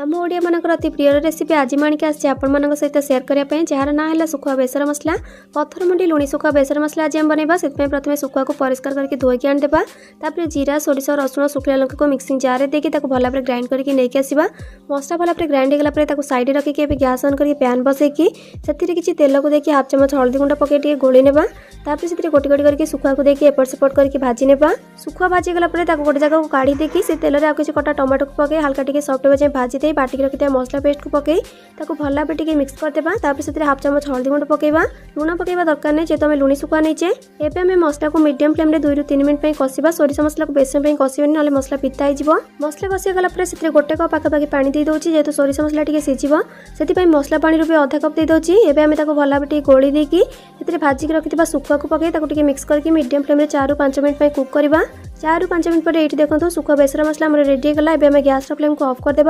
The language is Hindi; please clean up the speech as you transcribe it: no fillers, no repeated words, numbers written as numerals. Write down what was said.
आम ओडिया मानकर अति प्रिय रेसिपी आज माणिक आसी आपण सहित सेयार करने जार ना है सुखुआ बेसर मसला पत्थर मुंडी लुणी सुखुआ बेसर मसला आज आम बनवा से प्रथम सुखुआ को परिष्कार करके धोईकी आनीदेवा तापर जीरा सोरिष रसुण शुखला लंका को मिक्सिंग जार देकी भल भाव ग्राइंड करके नहीं आसवा मसला भल भाव ग्राइंड होगा साइड रखिकी गैस ऑन करके पैन बसैकी से किसी तेल को देखिए हाफ चमच हल्दी गुंड पकई गोली नेबा तापर से गोटी गोटी करके सुखुआ को देखिए एपट सेपट करके भाजी नेबा सुखुआ भाजी गला गोटे जगह को काढ़ी देकी से तेल में किसी कटा टमाटो को पकई हल्का टी सफ्ट हो भाजी दे बाटिक रखि मसला पेस्ट को पकई भल भाव टी मिक्स करदेबा तापर से हाफ चमच हल्दी गुंड पकईबा लुण पकईबा दरकार नहीं जेहेतु लुणी सुखुआ नहीं एवं आम मसला को मीडियम फ्लेम 2 ରୁ 3 मिनट कषा सोरिष मसला को बेसन कषानी ना मसला पिता हो मसला कषि गला से गोटे कप पाखापाखि पानी दे दूसरी जेहेतु सोरिष मसला टी सीझ से मसला पानी भी अधा कप दे दूसरी एवं आम भल भाव गोली देकी भाजिक रखि सुखुआ को पकई मिक्स करके मीडियम फ्लेम 4 ରୁ 5 मिनट कुक करवा 4 ରୁ 5 मिनट पर ये देखो सुखुआ बेसर मसला रेडी होगा। एवं गैस फ्लेम को ऑफ करदेबा